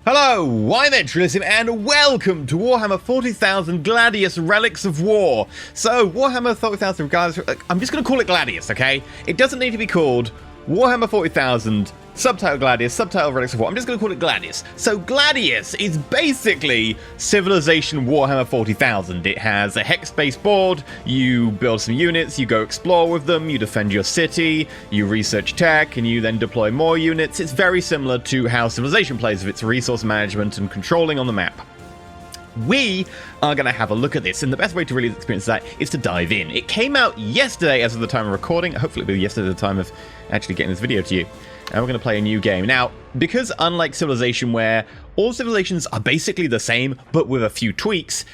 Hello, I'm EnterElysium and welcome to Warhammer 40,000 Gladius Relics of War. So, Warhammer 40,000 Gladius, I'm just going to call it Gladius, okay? It doesn't need to be called Warhammer 40,000, subtitle Gladius, subtitle Relics of War. I'm just going to call it Gladius. So, Gladius is basically Civilization Warhammer 40,000. It has a hex-based board, you build some units, you go explore with them, you defend your city, you research tech, and you then deploy more units. It's very similar to how Civilization plays with its resource management and controlling on the map. We are going to have a look at this, and the best way to really experience that is to dive in. It came out yesterday as of the time of recording. Hopefully it'll be yesterday at the time of actually getting this video to you. And we're going to play a new game. Now, because unlike Civilization, where all civilizations are basically the same, but with a few tweaks,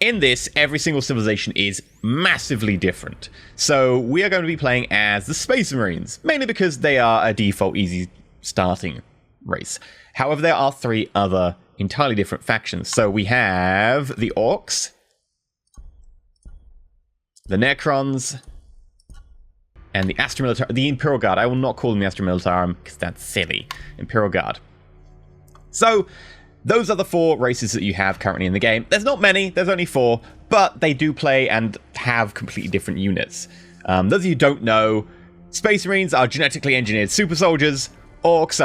in this, every single civilization is massively different. So we are going to be playing as the Space Marines, mainly because they are a default easy starting race. However, there are three other entirely different factions. So we have the Orcs, the Necrons, and the Astra Militarum, the Imperial Guard. I will not call them the Astra Militarum because that's silly. Imperial Guard. So those are the four races that you have currently in the game. There's not many, there's only four, but they do play and have completely different units. Those of you who don't know, Space Marines are genetically engineered super soldiers. Orcs,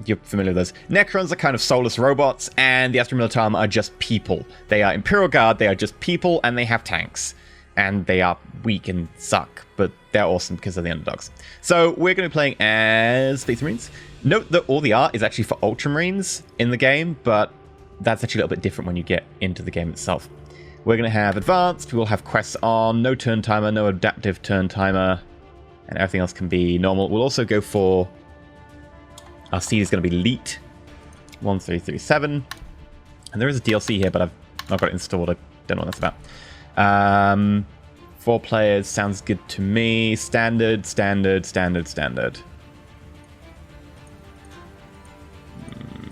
you're familiar with those. Necrons are kind of soulless robots, and the Astra Militarum are just people. They are Imperial Guard, they are just people, and they have tanks. And they are weak and suck, but they're awesome because they're the underdogs. So we're going to be playing as Space Marines. Note that all the art is actually for Ultramarines in the game, but that's actually a little bit different when you get into the game itself. We're going to have Advanced, we will have quests on, no turn timer, no adaptive turn timer, and everything else can be normal. We'll also go for... Our seed is going to be Elite 1337. And there is a DLC here, but I've not got it installed. I don't know what that's about. 4 players sounds good to me. Standard.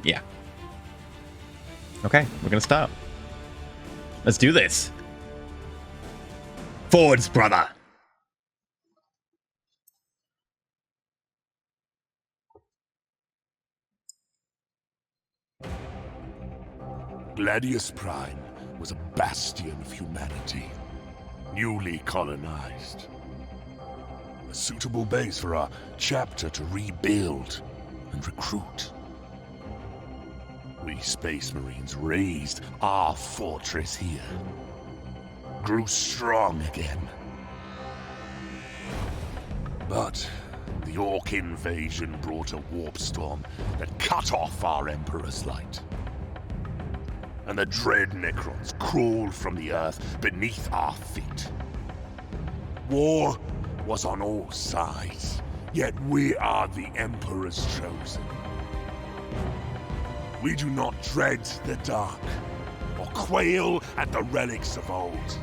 Yeah. Okay, we're going to start. Let's do this. Forwards, brother. Gladius Prime was a bastion of humanity, newly colonized. A suitable base for our chapter to rebuild and recruit. We Space Marines raised our fortress here, grew strong again. But the Orc invasion brought a warp storm that cut off our Emperor's light. And the dread Necrons crawled from the earth beneath our feet. War was on all sides, yet we are the Emperor's chosen. We do not dread the dark, or quail at the relics of old.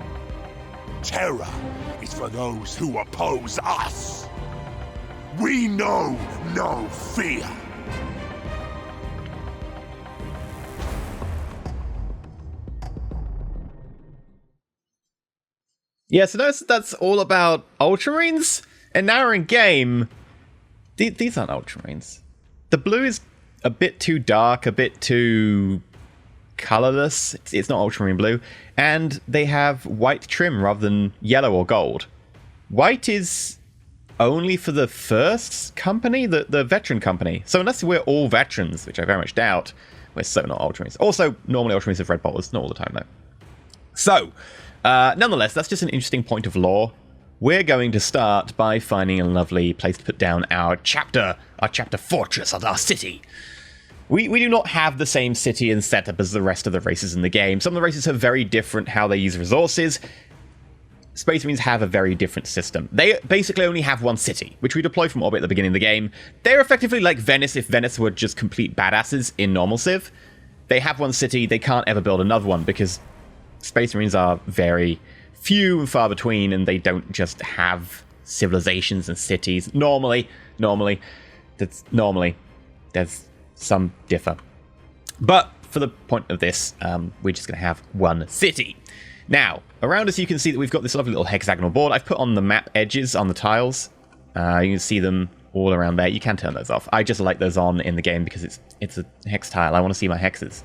Terror is for those who oppose us. We know no fear. Yeah, so that's all about Ultramarines, and now we're in game. These aren't Ultramarines. The blue is a bit too dark, a bit too colorless. It's not Ultramarine blue, and they have white trim rather than yellow or gold. White is only for the first company, the veteran company. So unless we're all veterans, which I very much doubt, we're so not Ultramarines. Also, normally Ultramarines have red borders, not all the time though. So. Nonetheless, that's just an interesting point of lore. We're going to start by finding a lovely place to put down our chapter fortress of our city. We do not have the same city and setup as the rest of the races in the game. Some of the races have very different how they use resources. Space Marines have a very different system. They basically only have one city, which we deploy from orbit at the beginning of the game. They're effectively like Venice if Venice were just complete badasses in normal Civ. They have one city, they can't ever build another one because Space Marines are very few and far between, and they don't just have civilizations and cities. Normally, there's some differ. But for the point of this, we're just going to have one city. Now, around us you can see that we've got this lovely little hexagonal board. I've put on the map edges on the tiles. You can see them all around there. You can turn those off. I just like those on in the game because it's a hex tile. I want to see my hexes.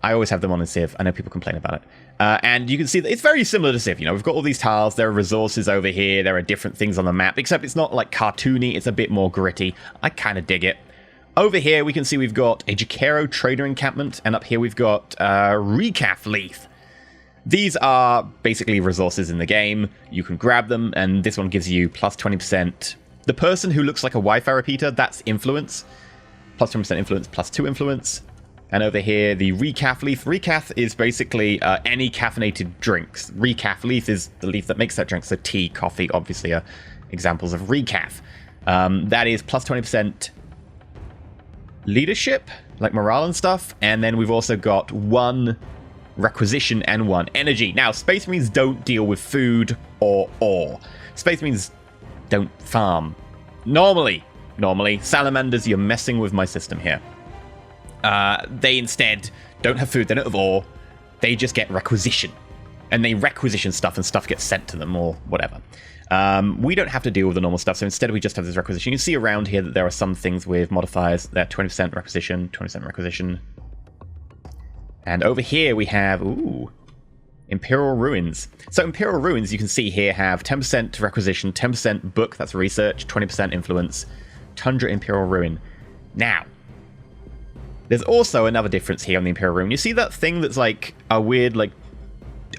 I always have them on in Civ. I know people complain about it. And you can see that it's very similar to Civ. You know, we've got all these tiles. There are resources over here. There are different things on the map, except it's not like cartoony. It's a bit more gritty. I kind of dig it. Over here, we can see we've got a Jacaro trader encampment, and up here we've got Recaf Leaf. These are basically resources in the game. You can grab them, and this one gives you plus 20%. The person who looks like a Wi-Fi repeater, that's influence. Plus 20% influence, plus 2 influence. And over here, the Recaf Leaf. Recaf is basically any caffeinated drinks. Recaf Leaf is the leaf that makes that drink. So tea, coffee, obviously are examples of Recaf. That is plus 20% leadership, like morale and stuff. And then we've also got 1 requisition and 1 energy. Now, Space Marines don't deal with food or ore. Space Marines don't farm. Normally, salamanders, you're messing with my system here. They instead don't have food, they don't have ore, they just get requisition. And they requisition stuff and stuff gets sent to them or whatever. We don't have to deal with the normal stuff, so instead we just have this requisition. You can see around here that there are some things with modifiers. They're 20% requisition, 20% requisition. And over here we have, Imperial Ruins. So Imperial Ruins, you can see here, have 10% requisition, 10% book, that's research, 20% influence, Tundra Imperial Ruin. Now, there's also another difference here on the Imperial Ruin. You see that thing that's like a weird, like,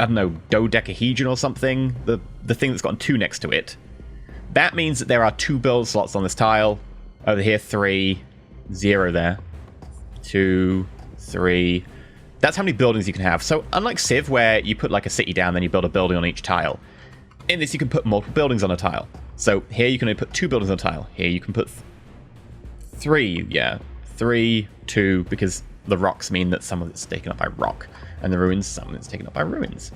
I don't know, dodecahedron or something? The thing that's got 2 next to it. That means that there are 2 build slots on this tile. Over here, 3, 0 there. 2, 3. That's how many buildings you can have. So unlike Civ, where you put like a city down, then you build a building on each tile, in this you can put multiple buildings on a tile. So here you can only put 2 buildings on a tile. Here you can put 3, 3, 2, because the rocks mean that some of it's taken up by rock, and the ruins, some of it's taken up by ruins.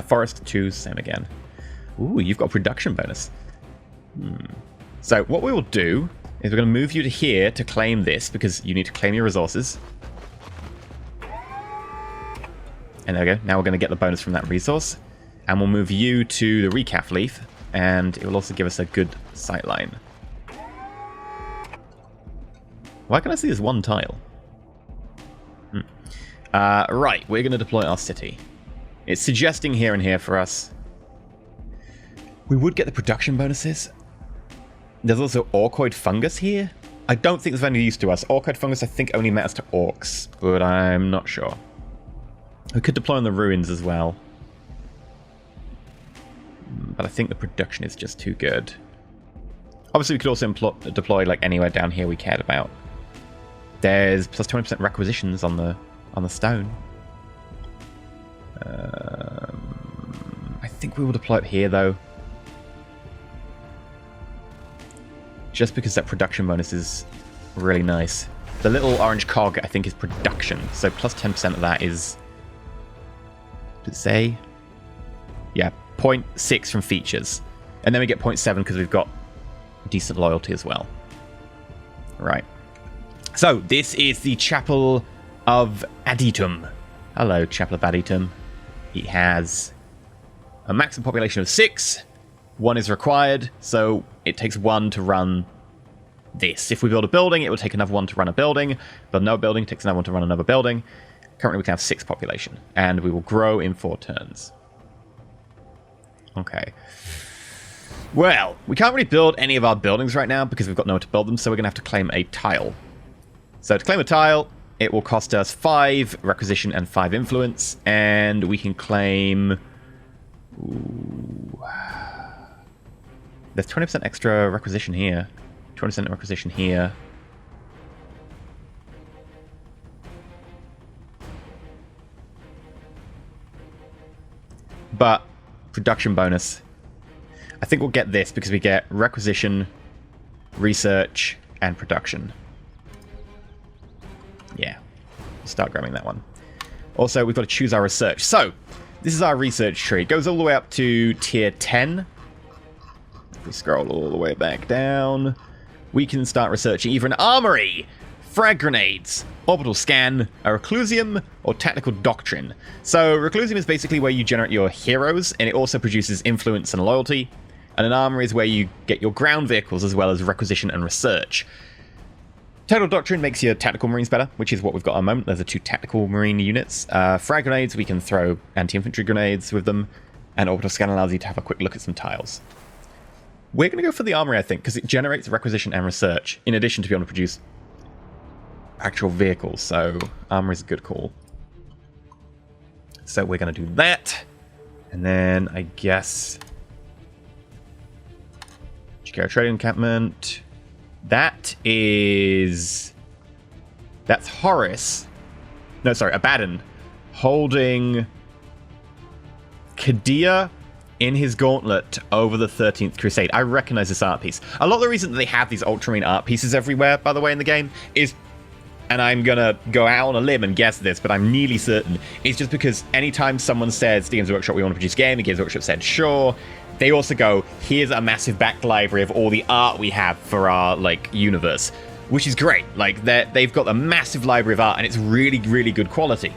Forest 2, same again. Ooh, you've got a production bonus. So what we will do is we're going to move you to here to claim this, because you need to claim your resources. And there we go. Now we're going to get the bonus from that resource. And we'll move you to the Recaf Leaf, and it will also give us a good sightline. Why can I see this 1 tile? Right, we're going to deploy our city. It's suggesting here and here for us. We would get the production bonuses. There's also Orcoid Fungus here. I don't think there's any use to us. Orcoid Fungus, I think, only matters to orcs, but I'm not sure. We could deploy on the ruins as well. But I think the production is just too good. Obviously, we could also deploy like anywhere down here we cared about. There's plus 20% requisitions on the stone. I think we will deploy it here though. Just because that production bonus is really nice. The little orange cog, I think, is production. So plus 10% of that is... Did it say? Yeah, 0.6 from features. And then we get 0.7 because we've got decent loyalty as well. Right. So, this is the Chapel of Antietam. Hello, Chapel of Antietam. It has a maximum population of 6. 1 is required, so it takes 1 to run this. If we build a building, it will take another 1 to run a building. Build another building, it takes another 1 to run another building. Currently, we can have 6 population, and we will grow in 4 turns. Okay. Well, we can't really build any of our buildings right now because we've got nowhere to build them, so we're going to have to claim a tile. So to claim a tile, it will cost us 5 requisition and 5 influence, and we can claim... Ooh. There's 20% extra requisition here. 20% requisition here. But production bonus. I think we'll get this because we get requisition, research, and production. Yeah. We'll start grabbing that one. Also, we've got to choose our research. So, this is our research tree. It goes all the way up to tier 10. If we scroll all the way back down, we can start researching either an armory, frag grenades, orbital scan, a reclusium, or tactical doctrine. So reclusium is basically where you generate your heroes, and it also produces influence and loyalty. And an armory is where you get your ground vehicles as well as requisition and research. Total Doctrine makes your tactical marines better, which is what we've got at the moment. There's the 2 tactical marine units. Frag grenades, we can throw anti-infantry grenades with them. And orbital scan allows you to have a quick look at some tiles. We're going to go for the armory, I think, because it generates requisition and research, in addition to being able to produce actual vehicles. So armory is a good call. So we're going to do that. And then, I guess... Chikara Trading Encampment. That's Horus. No, sorry, Abaddon. Holding Kadia in his gauntlet over the 13th Crusade. I recognize this art piece. A lot of the reason that they have these ultramarine art pieces everywhere, by the way, in the game, is... And I'm gonna go out on a limb and guess this, but I'm nearly certain. It's just because anytime someone says to Games Workshop, we want to produce a game, and Games Workshop said, sure. They also go, here's a massive back library of all the art we have for our, like, universe. Which is great. Like, they've got a massive library of art, and it's really, really good quality.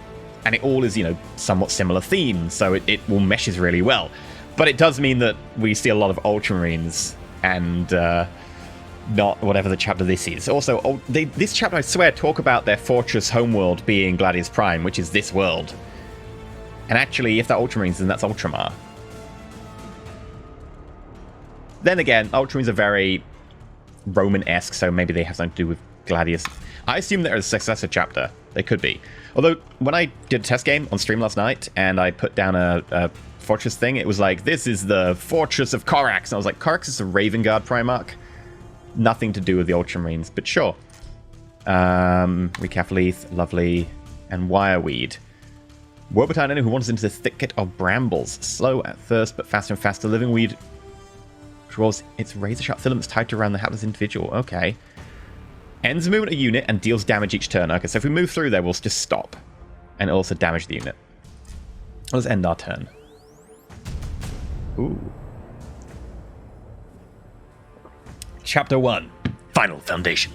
And it all is, you know, somewhat similar themes, so it all meshes really well. But it does mean that we see a lot of Ultramarines, and, not whatever the chapter this is. Also, this chapter, I swear, talk about their fortress homeworld being Gladius Prime, which is this world. And actually, if they're Ultramarines, then that's Ultramar. Then again, Ultramarines are very Roman-esque, so maybe they have something to do with Gladius. I assume they're a successor chapter. They could be. Although, when I did a test game on stream last night, and I put down a fortress thing, it was like, this is the Fortress of Corax. And I was like, Corax is a Raven Guard Primarch. Nothing to do with the Ultramarines, but sure. Recaf Leaf, lovely, and Wireweed. Woebotine who wanders into the thicket of brambles. Slow at first, but faster and faster. Living weed draws its razor-sharp filaments tied around the hapless individual. Okay. Ends the movement of a unit and deals damage each turn. Okay, so if we move through there, we'll just stop. And also damage the unit. Let's end our turn. Ooh. Chapter 1. Final Foundation.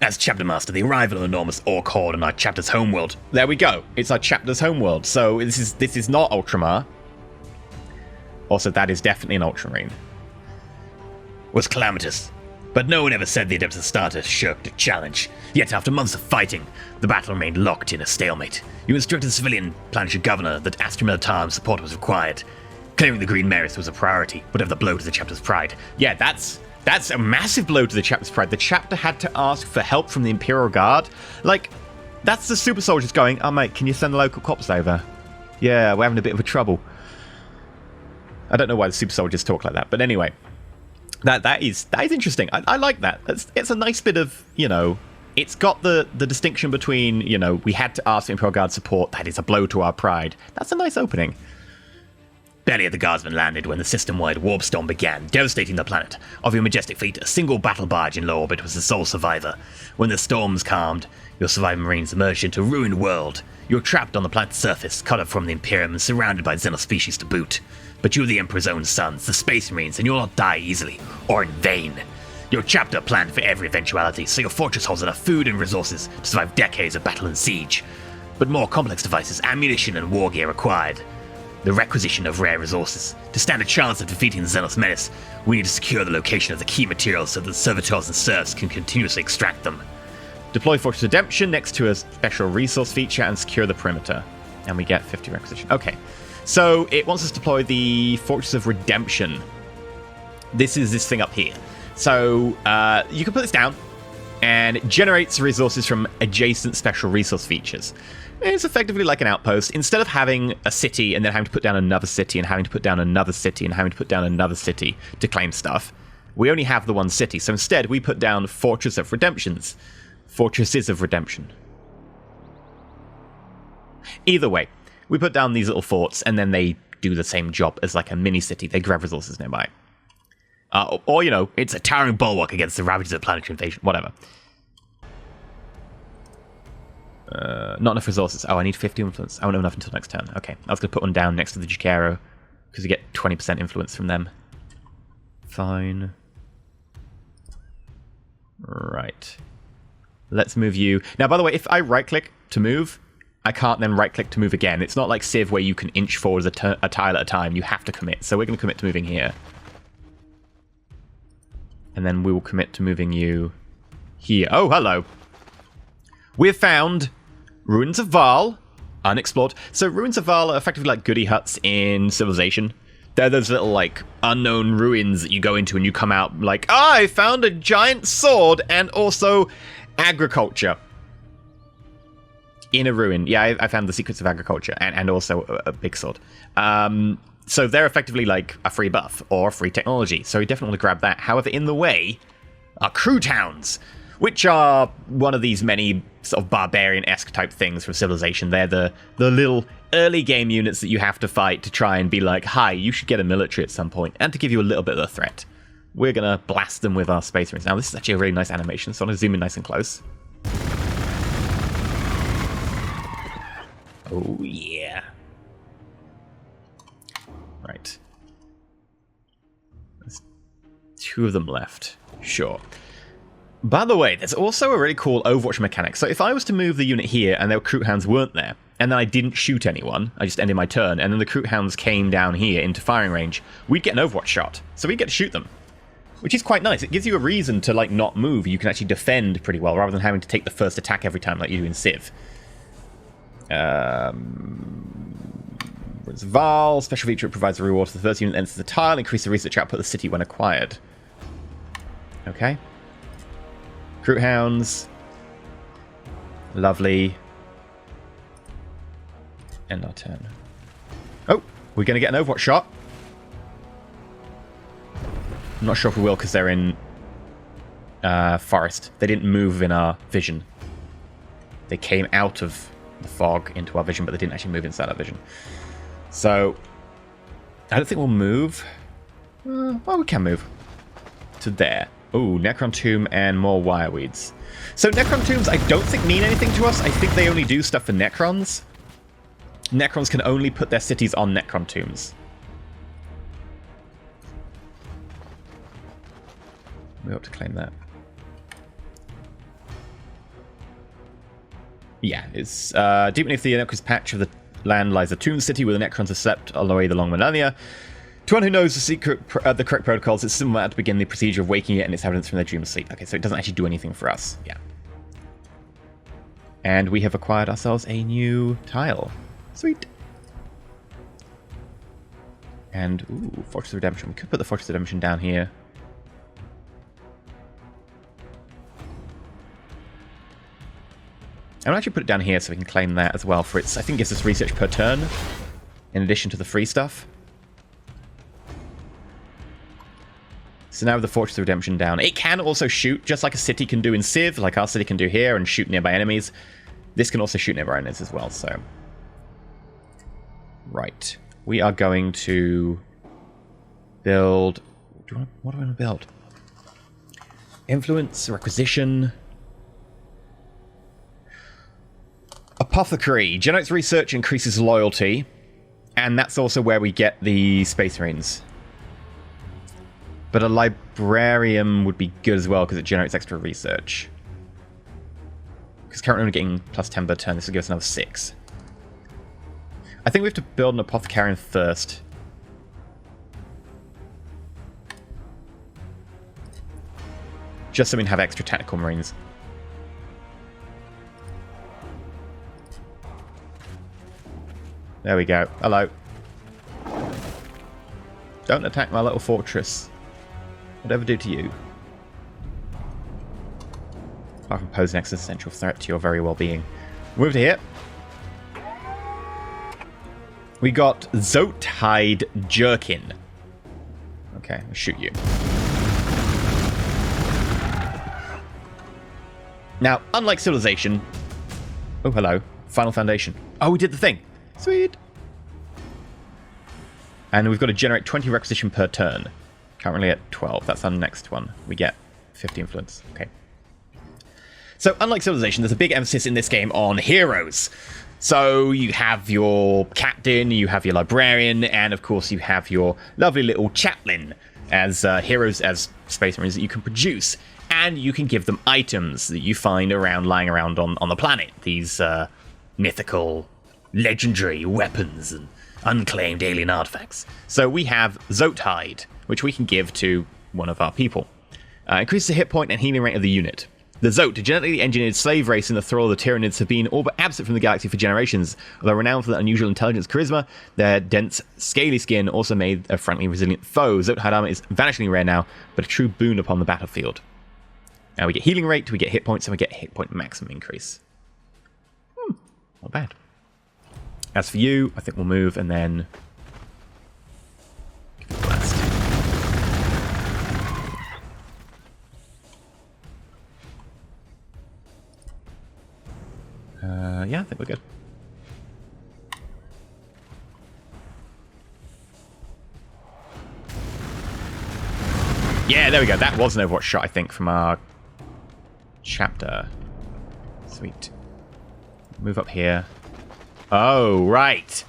As Chapter Master, the arrival of an enormous orc horde on our chapter's homeworld. There we go. It's our chapter's homeworld. So this is not Ultramar. Also, that is definitely an Ultramarine. Was calamitous. But no one ever said the Adeptus Astartes shirked a challenge. Yet after months of fighting, the battle remained locked in a stalemate. You instructed the civilian planetary governor that Astra Militarum support was required. Clearing the Green Meris was a priority, whatever the blow to the chapter's pride. Yeah, that's a massive blow to the chapter's pride. The chapter had to ask for help from the Imperial Guard. Like, that's the super soldiers going, oh mate, can you send the local cops over? Yeah, we're having a bit of a trouble. I don't know why the super soldiers talk like that, but anyway. That is interesting. I like that. It's a nice bit of, you know, it's got the distinction between, you know, we had to ask for Imperial Guard support, that is a blow to our pride. That's a nice opening. Barely had the guardsmen landed when the system-wide warp storm began, devastating the planet. Of your majestic fleet, a single battle barge in low orbit was the sole survivor. When the storms calmed, your surviving marines emerged into a ruined world. You were trapped on the planet's surface, cut off from the Imperium and surrounded by xenospecies to boot. But you are the Emperor's own sons, the Space Marines, and you'll not die easily, or in vain. Your chapter planned for every eventuality, so your fortress holds enough food and resources to survive decades of battle and siege. But more complex devices, ammunition, and war gear required. The requisition of rare resources. To stand a chance of defeating the Xenos menace, we need to secure the location of the key materials so that servitors and serfs can continuously extract them. Deploy Fortress Redemption next to a special resource feature and secure the perimeter. And we get 50 requisition. Okay. So it wants us to deploy the Fortress of Redemption. This is this thing up here. So you can put this down, and it generates resources from adjacent special resource features. It's effectively like an outpost. Instead of having a city and then having to put down another city and having to put down another city and having to put down another city to claim stuff, we only have the one city. So instead, we put down Fortresses of Redemption. Either way, we put down these little forts, and then they do the same job as like a mini-city. They grab resources nearby. Or, you know, it's a towering bulwark against the ravages of planetary invasion. Whatever. Not enough resources. Oh, I need 50 influence. I won't have enough until next turn. Okay, I was going to put one down next to the Jukero, because you get 20% influence from them. Fine. Right. Let's move you. Now, by the way, if I right-click to move, I can't then right-click to move again. It's not like Civ where you can inch forward a tile at a time. You have to commit. So we're going to commit to moving here. And then we will commit to moving you here. Oh, hello. We've found Ruins of Val, unexplored. So Ruins of Val are effectively like goodie huts in Civilization. They're those little, like, unknown ruins that you go into and you come out like, I found a giant sword and also agriculture. In a ruin. Yeah, I found the secrets of agriculture and also a big sword. So they're effectively like a free buff or free technology. So you definitely want to grab that. However, in the way are crew towns, which are one of these many sort of barbarian-esque type things from Civilization. They're the little early game units that you have to fight to try and be like, hi, you should get a military at some point, and to give you a little bit of a threat. We're going to blast them with our space marines. Now, this is actually a really nice animation, so I'm going to zoom in nice and close. Oh, yeah. Right. There's 2 of them left. Sure. By the way, there's also a really cool Overwatch mechanic. So if I was to move the unit here and their Recruit Hounds weren't there, and then I didn't shoot anyone, I just ended my turn, and then the Recruit Hounds came down here into firing range, we'd get an Overwatch shot. So we'd get to shoot them, which is quite nice. It gives you a reason to like not move. You can actually defend pretty well, rather than having to take the first attack every time like you do in Civ. Val, special feature, it provides a reward to the first unit that enters the tile, increase the research output of the city when acquired. Okay. Recruit Hounds. Lovely. End our turn. Oh, we're going to get an Overwatch shot. I'm not sure if we will because they're in forest. They didn't move in our vision. They came out of the fog into our vision, but they didn't actually move inside our vision. So, I don't think we'll move. Well, we can move to there. Oh, Necron Tomb and more Wireweeds. So Necron Tombs I don't think mean anything to us. I think they only do stuff for Necrons. Necrons can only put their cities on Necron Tombs. We ought to claim that. Yeah, it's deep beneath the Necron's patch of the land lies a tomb city where the Necrons have slept all the way the long millennia. To one who knows the correct protocols, it's similar to begin the procedure of waking it and its evidence from their dream sleep. Okay, so it doesn't actually do anything for us. Yeah. And we have acquired ourselves a new tile. Sweet. And, ooh, Fortress of Redemption. We could put the Fortress of Redemption down here. I'll actually put it down here so we can claim that as well for its, I think, gives us research per turn, in addition to the free stuff. So now with the Fortress of Redemption down, it can also shoot, just like a city can do in Civ, like our city can do here, and shoot nearby enemies. This can also shoot nearby enemies as well, so... Right. We are going to build... What do I want to build? Influence, Requisition... Apothecary. Generates research, increases loyalty, and that's also where we get the Space Marines. But a Librarian would be good as well because it generates extra research. Because currently we're getting plus 10 per turn. This will give us another 6. I think we have to build an Apothecarian first. Just so we can have extra tactical Marines. There we go. Hello. Don't attack my little fortress. Whatever do to you. Apart from pose an existential threat to your very well-being. Move to here. We got Zotide Jerkin. Okay, I'll shoot you. Now, unlike Civilization... Oh, hello. Final Foundation. Oh, we did the thing. Sweet. And we've got to generate 20 requisition per turn. Currently at 12. That's our next one. We get 50 influence. Okay. So, unlike Civilization, there's a big emphasis in this game on heroes. So, you have your captain, you have your librarian, and of course you have your lovely little chaplain as heroes, as Space Marines that you can produce. And you can give them items that you find lying around on the planet. These mythical, legendary weapons and unclaimed alien artifacts. So we have Zotide, which we can give to one of our people. Increases the hit point and healing rate of the unit. The Zote, a genetically engineered slave race in the thrall of the Tyranids, have been all but absent from the galaxy for generations. Although renowned for their unusual intelligence and charisma, their dense, scaly skin also made a frankly resilient foe. Zote hide armor is vanishingly rare now, but a true boon upon the battlefield. Now we get healing rate, we get hit points, and we get hit point maximum increase. Not bad. As for you, I think we'll move and then give it a blast. Yeah, I think we're good. Yeah, there we go. That was an Overwatch shot, I think, from our chapter. Sweet. Move up here. Oh, right.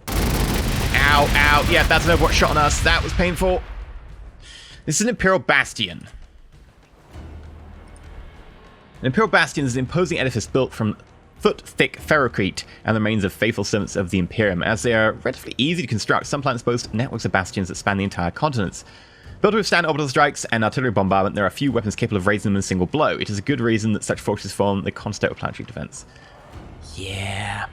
Ow, ow. Yeah, that's an Overwatch shot on us. That was painful. This is an Imperial Bastion. An Imperial Bastion is an imposing edifice built from foot-thick ferrocrete and the remains of faithful servants of the Imperium. As they are relatively easy to construct, some planets boast networks of bastions that span the entire continents. Built to withstand orbital strikes and artillery bombardment, there are few weapons capable of razing them in a single blow. It is a good reason that such fortresses form the cornerstone of planetary defense. Yeah.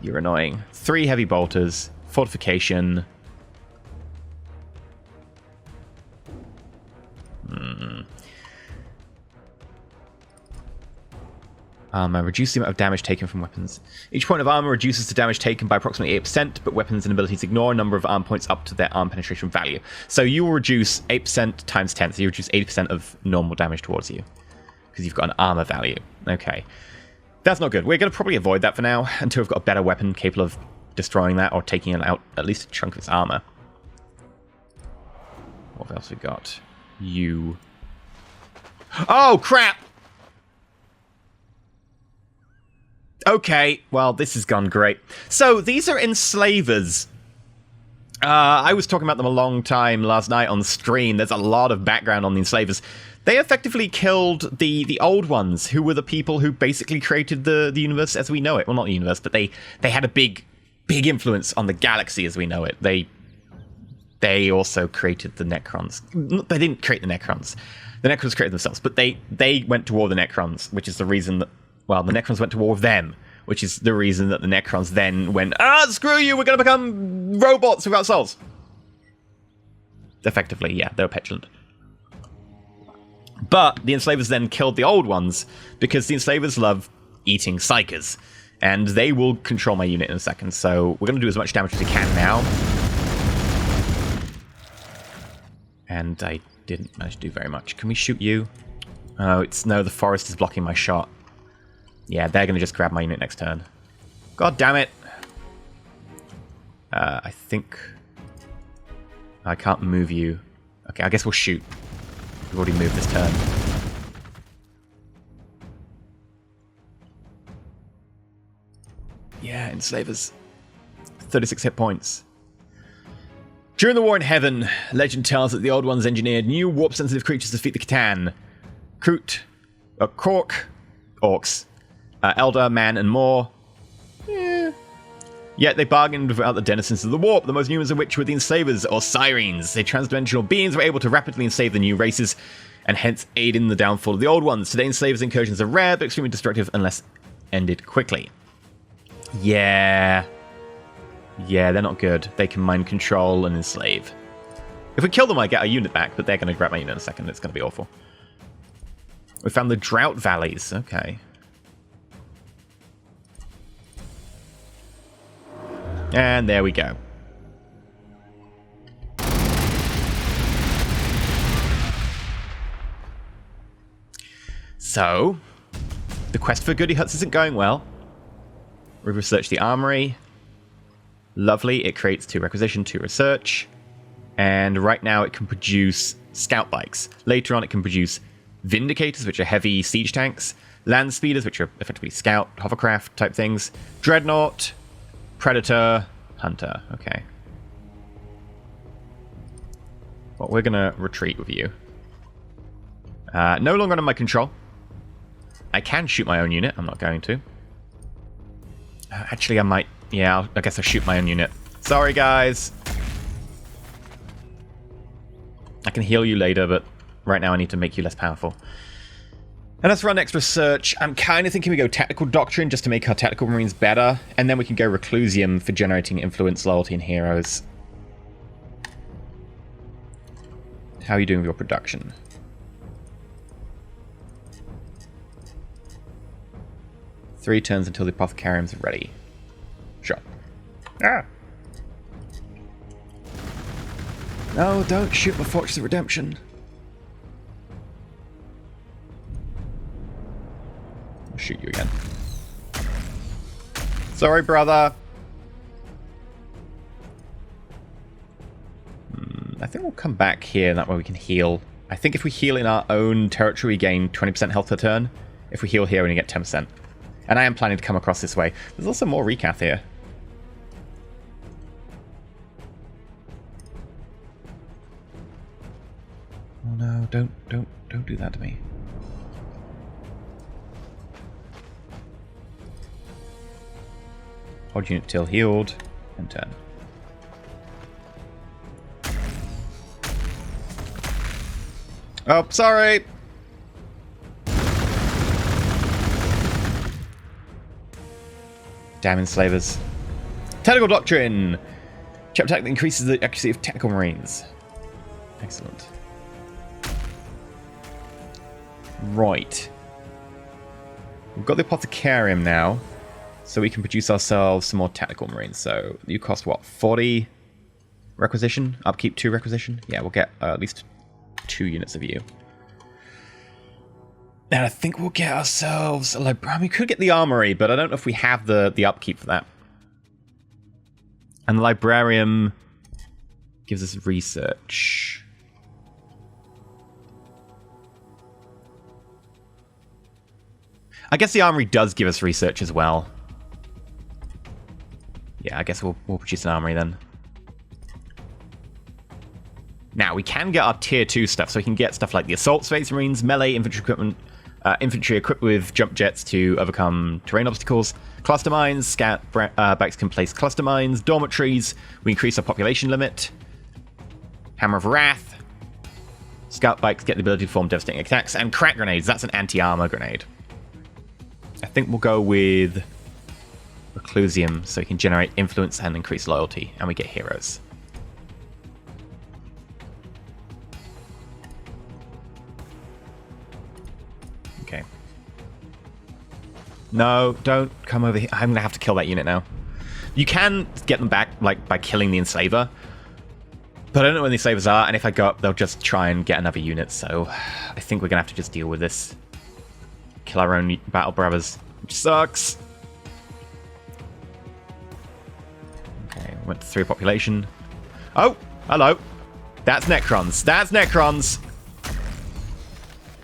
You're annoying. 3 heavy bolters, fortification. Armor. Reduce the amount of damage taken from weapons. Each point of armor reduces the damage taken by approximately 8%, but weapons and abilities ignore a number of arm points up to their arm penetration value. So you will reduce 8% times 10, so you reduce 80% of normal damage towards you. Because you've got an armor value. Okay. That's not good. We're going to probably avoid that for now, until we've got a better weapon capable of destroying that, or taking out at least a chunk of its armor. What else we got? You. Oh, crap! Okay, well, this has gone great. So, these are enslavers. I was talking about them a long time last night on stream. There's a lot of background on the enslavers. They effectively killed the old ones, who were the people who basically created the universe as we know it. Well, not the universe, but they had a big influence on the galaxy as we know it. They also created the Necrons. They didn't create the Necrons. The Necrons created themselves, but they went to war with the Necrons, which is the reason that, well, the Necrons went to war with them, which is the reason that the Necrons then went, screw you, we're going to become robots without souls. Effectively, yeah, they were petulant. But the enslavers then killed the old ones, because the enslavers love eating psychers, and they will control my unit in a second, so we're going to do as much damage as we can now. And I didn't manage to do very much. Can we shoot you? Oh, no, the forest is blocking my shot. Yeah, they're going to just grab my unit next turn. God damn it. I think I can't move you. Okay, I guess we'll shoot. We've already moved this turn. Yeah, enslavers. 36 hit points. During the war in heaven, legend tells that the Old Ones engineered new warp-sensitive creatures to defeat the Catan. Kork, Orcs, Elder, Man, and more. Yeah. Yet they bargained without the denizens of the warp, the most numerous of which were the enslavers, or sirens. They transdimensional beings were able to rapidly enslave the new races, and hence aid in the downfall of the old ones. Today, enslavers' incursions are rare, but extremely destructive unless ended quickly. Yeah, they're not good. They can mind control and enslave. If we kill them, I get a unit back, but they're going to grab my unit in a second. It's going to be awful. We found the drought valleys. Okay. And there we go. So, the quest for goody huts isn't going well. We've researched the armory. Lovely. It creates 2 requisition, 2 research. And right now it can produce scout bikes. Later on it can produce vindicators, which are heavy siege tanks. Land speeders, which are effectively scout, hovercraft type things. Dreadnought. Predator, Hunter. Okay. Well, we're going to retreat with you. No longer under my control. I can shoot my own unit. I'm not going to. Actually, I might... Yeah, I guess I'll shoot my own unit. Sorry, guys. I can heal you later, but right now I need to make you less powerful. And let's run extra research. I'm kind of thinking we go Technical Doctrine just to make our Technical Marines better. And then we can go Reclusium for generating influence, loyalty, and heroes. How are you doing with your production? Three turns until the Apothecariums are ready. Sure. Ah! No, don't shoot my Fortress of Redemption. I'll shoot you again. Sorry, brother. I think we'll come back here, and that way we can heal. I think if we heal in our own territory, we gain 20% health per turn. If we heal here, we only get 10%. And I am planning to come across this way. There's also more recath here. Oh no, don't do that to me. Hold unit till healed, and turn. Oh, sorry! Damn enslavers. Technical Doctrine! Chapter attack that increases the accuracy of Technical Marines. Excellent. Right. We've got the Apothecarium now, so we can produce ourselves some more Technical Marines. So, you cost what? 40 requisition? Upkeep 2 requisition? Yeah, we'll get at least 2 units of you. And I think we'll get ourselves a librarian. We could get the armory, but I don't know if we have the upkeep for that. And the librarian gives us research. I guess the armory does give us research as well. Yeah, I guess we'll produce an armory then. Now, we can get our tier 2 stuff, so we can get stuff like the Assault Space Marines, melee infantry equipment, infantry equipped with jump jets to overcome terrain obstacles, cluster mines, scout bikes can place cluster mines, dormitories, we increase our population limit, Hammer of Wrath, scout bikes get the ability to perform devastating attacks, and crack grenades, that's an anti-armor grenade. I think we'll go with Reclusium, so we can generate influence and increase loyalty, and we get heroes. Okay. No, don't come over here. I'm gonna have to kill that unit now. You can get them back, like, by killing the enslaver, but I don't know when the enslavers are, and if I go up, they'll just try and get another unit, so I think we're gonna have to just deal with this. Kill our own battle brothers, which sucks. Okay, went to 3 population. Oh, hello. That's Necrons. That's Necrons.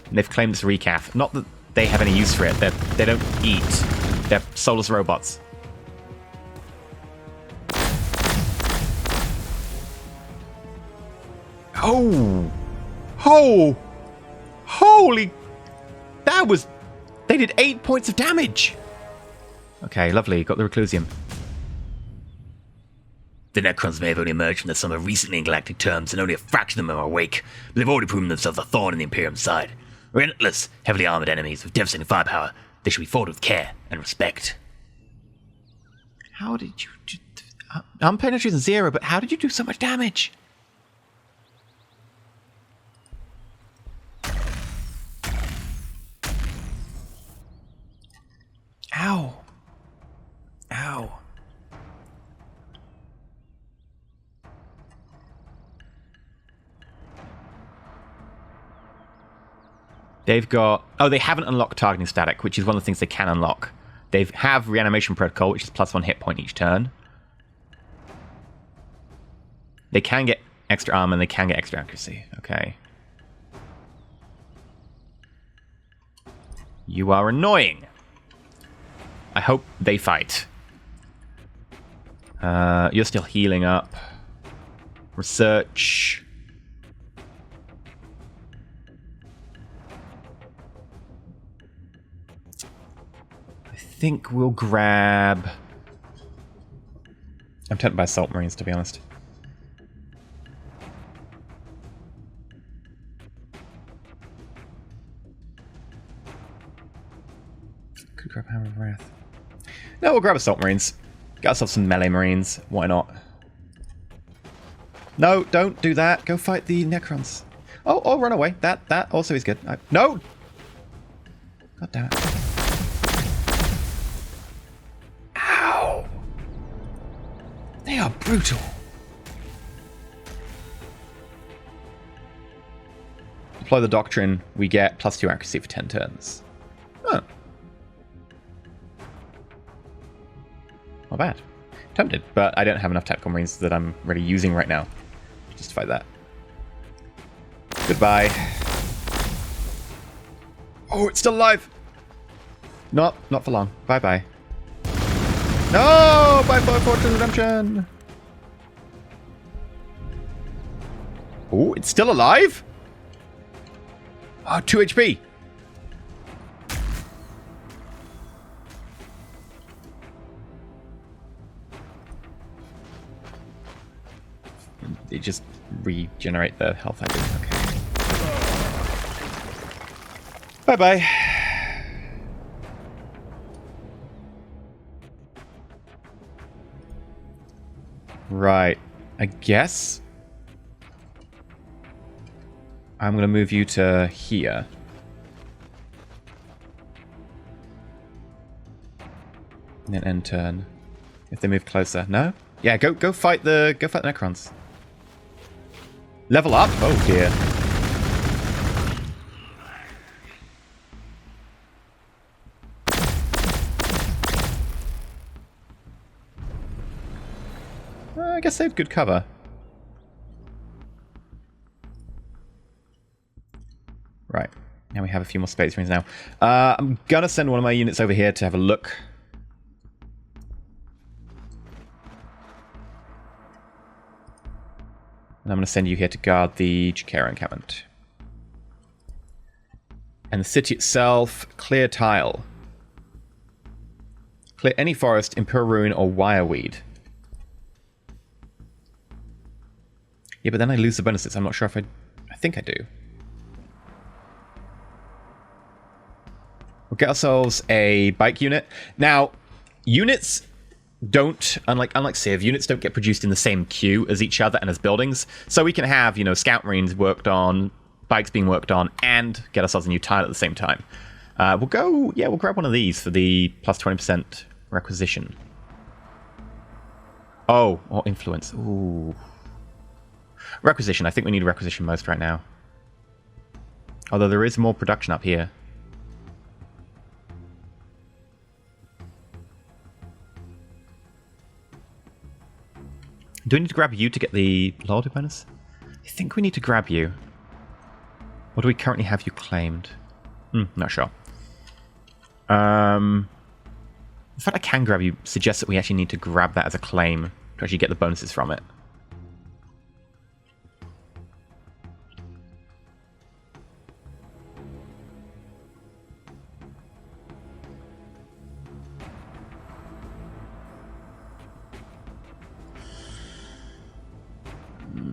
And they've claimed this recaf. Not that they have any use for it. They don't eat. They're soulless robots. Oh! Oh! Holy! That was... They did 8 points of damage! Okay, lovely. Got the Reclusium. The Necrons may have only emerged from the summer recently in galactic terms, and only a fraction of them are awake, but they've already proven themselves a thorn in the Imperium's side. Relentless, heavily armored enemies with devastating firepower, they should be fought with care and respect. How did you... I'm penetration 0, but how did you do so much damage? Ow. Ow. They've got... Oh, they haven't unlocked targeting static, which is one of the things they can unlock. They have reanimation protocol, which is +1 hit point each turn. They can get extra armor and they can get extra accuracy. Okay. You are annoying. I hope they fight. You're still healing up. Research. I think we'll grab... I'm tempted by Assault Marines, to be honest. Could grab Hammer of Wrath. No, we'll grab Assault Marines. Get ourselves some melee Marines. Why not? No, don't do that. Go fight the Necrons. Oh, run away. That also is good. No! God damn it. Ow! They are brutal. Deploy the Doctrine. We get +2 accuracy for 10 turns. Oh. Not bad. Tempted, but I don't have enough Tactical Marines that I'm really using right now to justify that. Goodbye. Oh, it's still alive! Not for long. Bye-bye. No! Bye for Fortune Redemption! Oh, it's still alive? Oh, 2 HP! They just regenerate the health I did. Okay. Bye-bye. Right. I guess I'm going to move you to here. And then end turn. If they move closer. No? Yeah, go fight the Necrons. Level up? Oh dear. I guess they have good cover. Right. Now we have a few more Space Marines now. I'm gonna send one of my units over here to have a look. And I'm going to send you here to guard the Chikara encampment. And the city itself, clear tile. Clear any forest, Imperial Ruin, or Wireweed. Yeah, but then I lose the bonuses. I'm not sure if I think I do. We'll get ourselves a bike unit. Now, units don't, unlike Civ, units don't get produced in the same queue as each other and as buildings. So we can have, Scout Marines worked on, bikes being worked on, and get ourselves a new tile at the same time. We'll grab one of these for the plus 20% requisition. Oh, or influence. Ooh. Requisition. I think we need requisition most right now. Although there is more production up here. Do we need to grab you to get the loyalty bonus? I think we need to grab you. Or do we currently have you claimed? Not sure. The fact I can grab you suggests that we actually need to grab that as a claim to actually get the bonuses from it.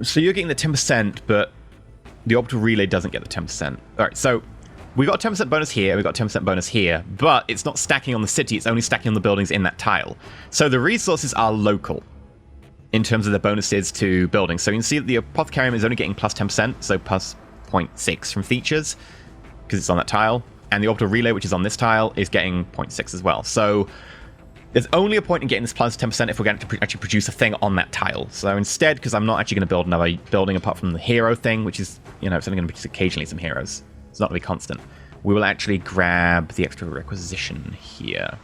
So you're getting the 10%, but the orbital relay doesn't get the 10%. Alright, so we got a 10% bonus here, we got a 10% bonus here, but it's not stacking on the city, it's only stacking on the buildings in that tile. So the resources are local in terms of the bonuses to buildings. So you can see that the Apothecarium is only getting plus 10%, so plus 0.6 from features, because it's on that tile. And the orbital relay, which is on this tile, is getting 0.6 as well. So there's only a point in getting this plus 10% if we're going to actually produce a thing on that tile. So instead, because I'm not actually going to build another building apart from the hero thing, which is, it's only going to produce occasionally some heroes. It's not going to be constant. We will actually grab the extra requisition here.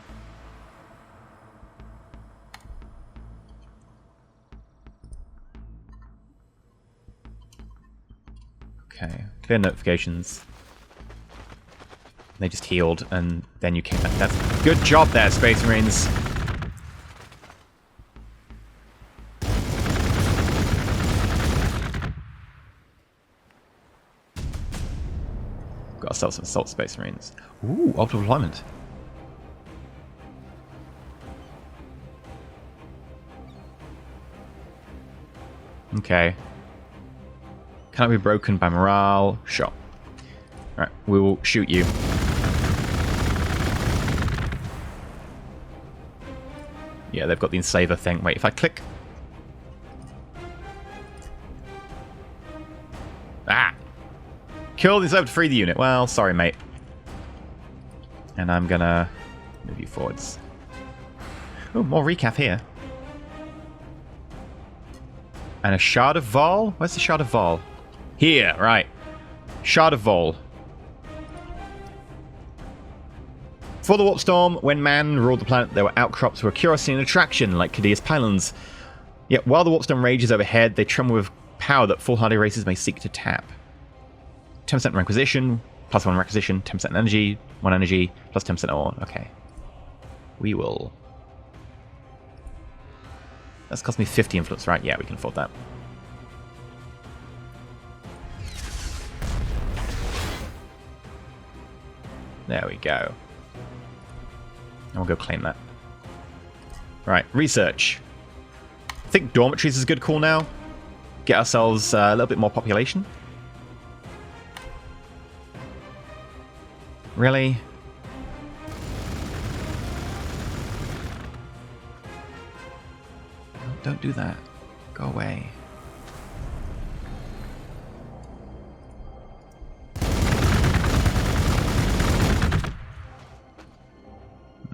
Okay, clear notifications. They just healed, and then you came back. That's good job there, Space Marines. Got ourselves some Assault Space Marines. Ooh, orbital deployment. Okay. Cannot be broken by morale. Sure. Alright, we will shoot you. Yeah, they've got the enslaver thing. Wait, if I click... Ah! Kill the enslaver to free the unit. Well, sorry, mate. And I'm gonna move you forwards. Oh, more recap here. And a Shard of Vol? Where's the Shard of Vol? Here, right. Shard of Vol. For the Warp Storm, when man ruled the planet, there were outcrops were a curiosity and attraction, like Cadea's pylons. Yet while the Warp Storm rages overhead, they tremble with power that foolhardy races may seek to tap. 10% requisition, plus 1 requisition, 10% energy, 1 energy, plus 10% ore. Okay. We will... That's cost me 50 influence, right? Yeah, we can afford that. There we go. And we'll go claim that. Right, research. I think dormitories is a good call now. Get ourselves a little bit more population. Really? Oh, don't do that. Go away.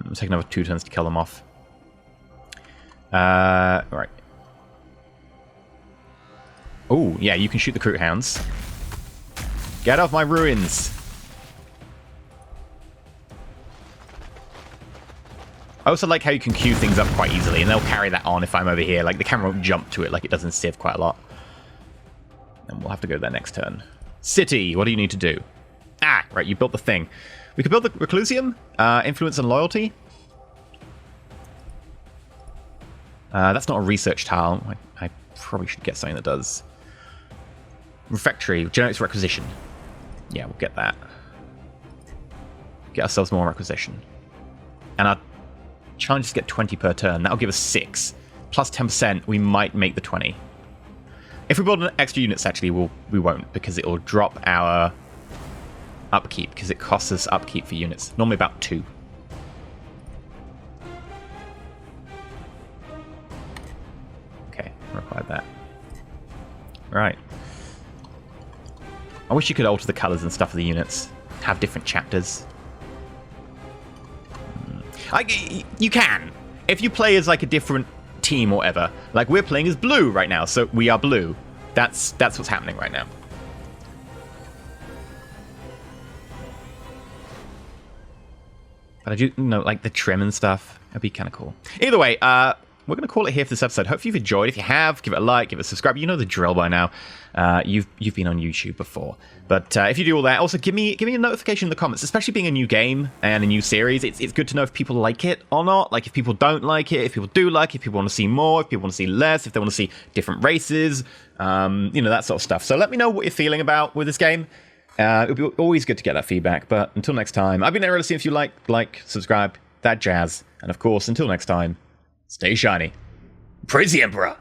It'll take another 2 turns to kill them off. Right. Oh, yeah, you can shoot the Kroot Hounds. Get off my ruins! I also like how you can queue things up quite easily, and they'll carry that on if I'm over here. Like, the camera won't jump to it like it does in Civ quite a lot. And we'll have to go there next turn. City, what do you need to do? Ah, right, you built the thing. We could build the Reclusium, Influence and Loyalty. That's not a research tile. I probably should get something that does. Refectory, generates requisition. Yeah, we'll get that. Get ourselves more requisition. And our challenge is to get 20 per turn. That'll give us 6. Plus 10%, we might make the 20. If we build an extra units, actually, we won't, because it'll drop our upkeep, because it costs us upkeep for units. Normally about 2. Okay, required that. Right. I wish you could alter the colors and stuff of the units. Have different chapters. You can. If you play as like a different team or whatever. Like we're playing as blue right now, so we are blue. That's what's happening right now. But I do know, like the trim and stuff. That'd be kind of cool. Either way, we're going to call it here for this episode. Hopefully you've enjoyed. If you have, give it a like, give it a subscribe. You know the drill by now. You've been on YouTube before. But if you do all that, also give me a notification in the comments, especially being a new game and a new series. It's good to know if people like it or not. Like if people don't like it, if people do like it, if people want to see more, if people want to see less, if they want to see different races, that sort of stuff. So let me know what you're feeling about with this game. It would be always good to get that feedback. But until next time, I've been EnterElysium. If you like, subscribe, that jazz. And of course, until next time, stay shiny. Praise the Emperor!